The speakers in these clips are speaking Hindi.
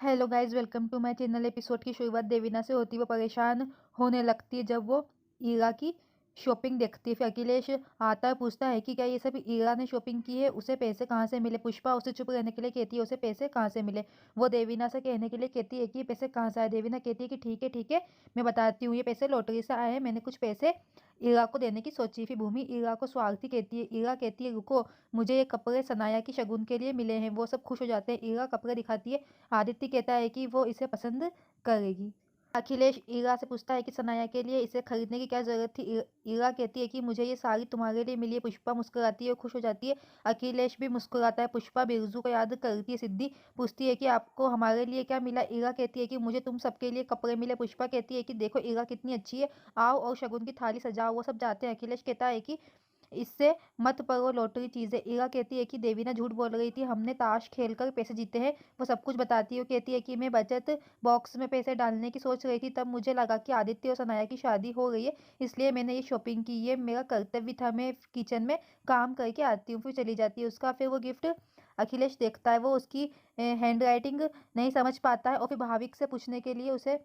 Hello guys, welcome to my channel. Episode की शुरुआत देवीना से होती है। वो परेशान होने लगती है जब वो ईरा की शॉपिंग देखती है। फिर अखिलेश आता है, पूछता है कि क्या ये सब ईरा ने शॉपिंग की है, उसे पैसे कहाँ से मिले। पुष्पा उसे चुप रहने के लिए कहती है उसे पैसे कहाँ से मिले। वो देवीना से कहने के लिए कहती है कि ये पैसे कहाँ से आए। देवीना कहती है कि ठीक है ठीक है, मैं बताती हूँ, ये पैसे लॉटरी से आए हैं, मैंने कुछ पैसे ईरा को देने की सोची। फिर भूमि ईरा को स्वार्थी कहती है। ईरा कहती है रुको, मुझे ये कपड़े सनाया की शगुन के लिए मिले हैं। वो सब खुश हो जाते हैं। ईरा कपड़े दिखाती है। आदित्य कहता है कि वो इसे पसंद करेगी। अखिलेश ईरा से पूछता है कि सनाया के लिए इसे खरीदने की क्या जरूरत थी। ईरा कहती है कि मुझे ये साड़ी तुम्हारे लिए मिली है। पुष्पा मुस्कुराती है और खुश हो जाती है। अखिलेश भी मुस्कुराता है। पुष्पा बिरजू को याद करती है। सिद्धि पूछती है कि आपको हमारे लिए क्या मिला। ईरा कहती है कि मुझे तुम सबके लिए कपड़े मिले। पुष्पा कहती है कि देखो ईरा कितनी अच्छी है, आओ और शगुन की थाली सजाओ। वो सब जाते हैं। अखिलेश कहता है कि इससे मत पढ़ो, लॉटरी चीज है। ईरा कहती है कि देवीना झूठ बोल रही थी, हमने ताश खेलकर पैसे जीते हैं। वो सब कुछ बताती है। वो कहती है कि मैं बचत बॉक्स में पैसे डालने की सोच रही थी, तब मुझे लगा कि आदित्य और सनाया की शादी हो रही है, इसलिए मैंने ये शॉपिंग की। ये मेरा कर्तव्य था। मैं किचन में काम करके आती हूँ। फिर चली जाती है। उसका फिर वो गिफ्ट अखिलेश देखता है। वो उसकी हैंड राइटिंग नहीं समझ पाता है और फिर भाविक से पूछने के लिए उसे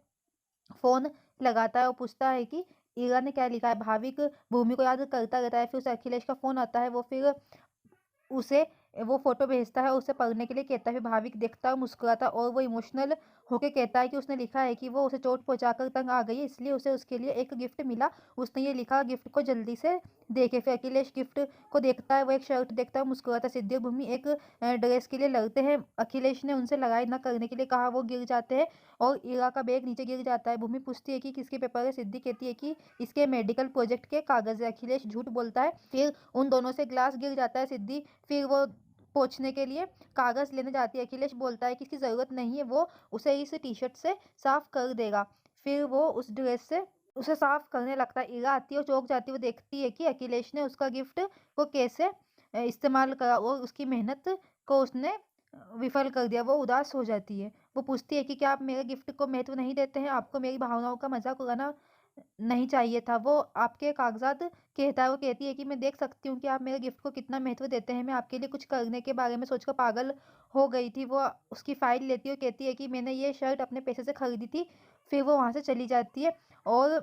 फोन लगाता है और पूछता है कि ईरा ने क्या लिखा है। भाविक भूमि को याद करता रहता है। फिर उसे अखिलेश का फोन आता है। वो फिर उसे वो फोटो भेजता है और उसे पढ़ने के लिए कहता है। फिर भाविक देखता है, मुस्कुराता है और वो इमोशनल होके कहता है कि उसने लिखा है कि वो उसे चोट पहुंचाकर तंग आ गई है, इसलिए उसे उसके लिए एक गिफ्ट मिला। उसने ये लिखा, गिफ्ट को जल्दी से देखे। फिर अखिलेश गिफ्ट को देखता है। वो एक शर्ट देखता है, मुस्कुराता है। सिद्धि और भूमि एक ड्रेस के लिए लड़ते हैं। अखिलेश ने उनसे लड़ाई न करने के लिए कहा। वो गिर जाते हैं और ईरा का बैग नीचे गिर जाता है। भूमि पूछती है कि किसके पेपर है। सिद्धि कहती है कि इसके मेडिकल प्रोजेक्ट के कागज है। अखिलेश झूठ बोलता है। फिर उन दोनों से ग्लास गिर जाता है। सिद्धि फिर वो पोंछने के लिए कागज लेने जाती है। अखिलेश बोलता है कि इसकी जरूरत नहीं है, वो उसे इस टी शर्ट से साफ कर देगा। फिर वो उस ड्रेस से उसे साफ करने लगता है। ईरा आती है और चौंक जाती है। वो देखती है कि अखिलेश ने उसका गिफ्ट को कैसे इस्तेमाल करा और उसकी मेहनत को उसने विफल कर दिया। वो उदास हो जाती है। वो पूछती है कि क्या आप मेरे गिफ्ट को महत्व नहीं देते हैं, आपको मेरी भावनाओं का मजाक उड़ाना नहीं चाहिए था। वो आपके कागजात कहता है। वो कहती है कि मैं देख सकती हूँ कि आप मेरे गिफ्ट को कितना महत्व देते हैं, मैं आपके लिए कुछ करने के बारे में सोचकर पागल हो गई थी। वो उसकी फाइल लेती है और कहती है कि मैंने ये शर्ट अपने पैसे से खरीदी थी। फिर वो वहां से चली जाती है और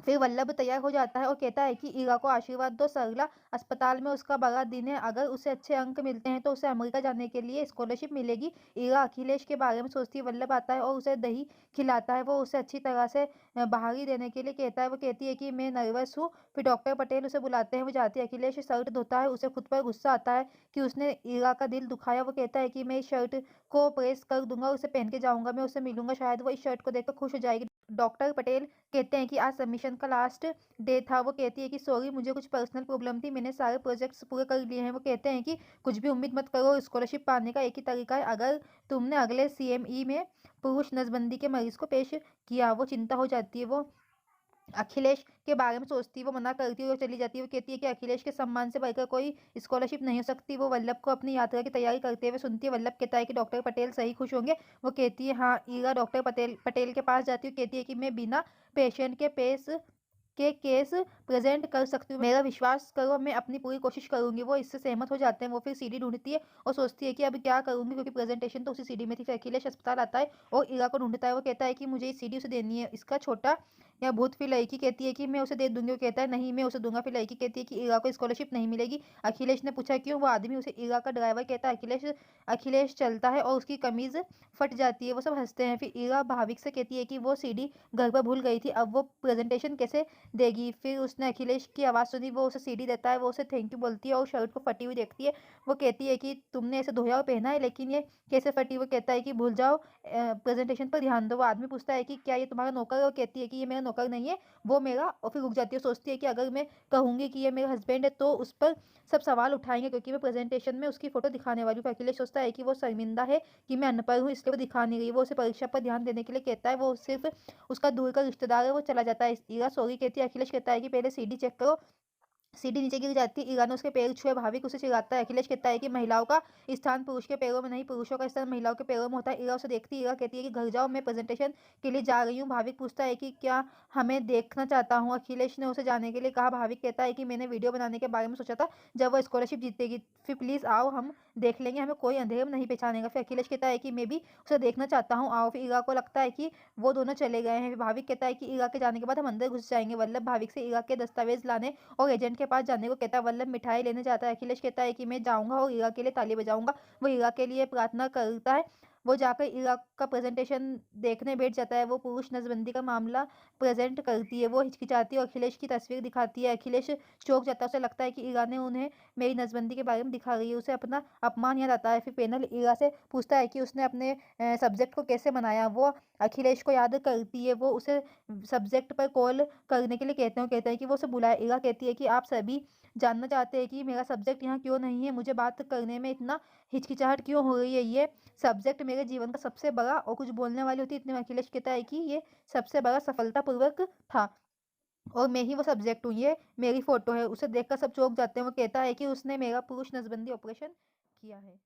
फिर वल्लभ तैयार हो जाता है और कहता है कि ईरा को आशीर्वाद दो, सरला अस्पताल में उसका बड़ा दिन है, अगर उसे अच्छे अंक मिलते हैं तो उसे अमेरिका जाने के लिए स्कॉलरशिप मिलेगी। ईरा अखिलेश के बारे में सोचती है। वल्लभ आता है और उसे दही खिलाता है। वो उसे अच्छी तरह से बाहरी देने के लिए कहता है। वो कहती है कि मैं नर्वस हूँ। फिर डॉक्टर पटेल उसे बुलाते हैं। वो जाती है। अखिलेश शर्ट धोता है। उसे खुद पर गुस्सा आता है कि उसने ईरा का दिल दुखाया। वो कहता है कि मैं इस शर्ट को प्रेस कर दूंगा, उसे पहन के जाऊंगा, मैं उसे मिलूंगा, शायद वो इस शर्ट को देखकर खुश हो जाएगी। डॉक्टर पटेल कहते हैं कि आज सबमिशन का लास्ट डे था। वो कहती है कि सॉरी, मुझे कुछ पर्सनल प्रॉब्लम थी, मैंने सारे प्रोजेक्ट्स पूरे कर लिए हैं। वो कहते हैं कि कुछ भी उम्मीद मत करो, स्कॉलरशिप पाने का एक ही तरीका है, अगर तुमने अगले सीएमई में पुरुष नसबंदी के मरीज को पेश किया। वो चिंता हो जाती है। वो अखिलेश के बारे में सोचती है। वो मना करती है और चली जाती है। वो कहती है कि अखिलेश के सम्मान से बढ़कर कोई स्कॉलरशिप नहीं हो सकती। वो वल्लभ को अपनी यात्रा की तैयारी करते हुए सुनती है। वल्लभ कहता है कि डॉक्टर पटेल सही खुश होंगे। वो कहती है हाँ। ईरा डॉक्टर पटेल के पास जाती है। कहती है कि मैं बिना पेशेंट के केस प्रेजेंट कर सकती हूँ, मेरा विश्वास करो, मैं अपनी पूरी कोशिश करूंगी। वो इससे सहमत हो जाते हैं। वो फिर सीडी ढूंढती है और सोचती है कि अब क्या करूंगी, क्योंकि प्रेजेंटेशन तो उसी सीडी में थी। फिर अखिलेश अस्पताल आता है और ईरा को ढूंढता है। वो कहता है कि मुझे ये सीडी उसे देनी है, इसका छोटा या भूत। फिर लड़की कहती है कि मैं उसे दे दूंगी। वो कहता है नहीं, मैं उसे दूंगा। फिर लड़की कहती है कि ईरा को स्कॉलरशिप नहीं मिलेगी। अखिलेश ने पूछा क्यों। वो आदमी उसे ईरा का ड्राइवर कहता है। अखिलेश चलता है और उसकी कमीज फट जाती है। वो सब हंसते हैं। फिर ईरा भाविक से कहती है कि वो सीडी घर पर भूल गई थी, अब वो प्रेजेंटेशन कैसे देगी। फिर उसने अखिलेश की आवाज़ सुनी। वो उसे सीडी देता है। वो उसे थैंक यू बोलती है और शर्ट को फटी हुई देखती है। वो कहती है कि तुमने ऐसे धोया और पहना है, लेकिन ये कैसे फटी। वो कहता है कि भूल जाओ, प्रेजेंटेशन पर ध्यान दो। वो आदमी पूछता है कि क्या ये तुम्हारा नौकर है। वो कहती है कि ये मेरा नौकर नहीं है, वो मेरा। और फिर रुक जाती है। सोचती है कि अगर मैं कहूंगी कि ये मेरा हस्बैंड है तो उस पर सब सवाल उठाएंगे, क्योंकि मैं प्रेजेंटेशन में उसकी फोटो दिखाने वाली हूँ। अखिलेश सोचता है कि वो शर्मिंदा है कि मैं अनपढ़ हूँ, इसलिए वो दिखा नहीं रही। वो उसे परीक्षा पर ध्यान देने के लिए कहता है। वो सिर्फ उसका दूर का रिश्तेदार है। वो चला जाता है। ईरा सॉरी कहती है। अखिलेश कहता है कि पहले सीडी चेक करो। सीढ़ी नीचे गिर जाती है। ईरा ने उसके पैर छुए। भाविक उसे चिढ़ाता है। अखिलेश कहता है कि महिलाओं का स्थान पुरुष के पैरों में नहीं, पुरुषों का स्थान महिलाओं के पैरों में होता है। ईरा उसे देखती है। ईरा कहती है कि घर जाओ, मैं प्रेजेंटेशन के लिए जा रही हूँ। भाविक पूछता है कि क्या हमें देखना चाहता हूँ। अखिलेश ने उसे जाने के लिए कहा। भाविक कहता है कि मैंने वीडियो बनाने के बारे में सोचा था जब वो स्कॉलरशिप जीतेगी। फिर प्लीज आओ, हम देख लेंगे, हमें कोई अंधेरे में नहीं पहचानेगा। फिर अखिलेश कहता है कि मैं भी उसे देखना चाहता हूँ, आओ। फिर ईरा को लगता है कि वो दोनों चले गए हैं। भाविक कहता है कि ईरा के जाने के बाद हम अंदर घुस जाएंगे। वल्लभ भाविक से ईरा के दस्तावेज लाने और एजेंट के पास जाने को कहता है। वल्लभ मिठाई लेने जाता है। अखिलेश कहता है कि मैं जाऊंगा और ईरा के लिए ताली बजाऊंगा। वो ईरा के लिए प्रार्थना करता है। वो जाकर ईरा का प्रेजेंटेशन देखने बैठ जाता है। वो पुरुष नसबंदी का मामला प्रेजेंट करती है। वो हिचकिचाती है और अखिलेश की तस्वीर दिखाती है। अखिलेश चौंक जाता है। उसे लगता है कि ईरा ने उन्हें मेरी नसबंदी के बारे में दिखा रही है। उसे अपना अपमान याद आता है। फिर पैनल ईरा से पूछता है कि उसने अपने सब्जेक्ट को कैसे बनाया। वो अखिलेश को याद करती है। वो उसे सब्जेक्ट पर कॉल करने के लिए कहते हैं कि वो उसे बुलाए। ईरा कहती है कि आप सभी जानना चाहते हैं कि मेरा सब्जेक्ट यहाँ क्यों नहीं है, मुझे बात करने में इतना हिचकिचाहट क्यों हो रही है। ये सब्जेक्ट मेरे जीवन का सबसे बड़ा, और कुछ बोलने वाली होती है इतने में अखिलेश कहता है कि ये सबसे बड़ा सफलतापूर्वक था और मैं ही वो सब्जेक्ट हूँ, ये मेरी फोटो है। उसे देखकर सब चौंक जाते हैं। वो कहता है कि उसने मेरा पुरुष नसबंदी ऑपरेशन किया है।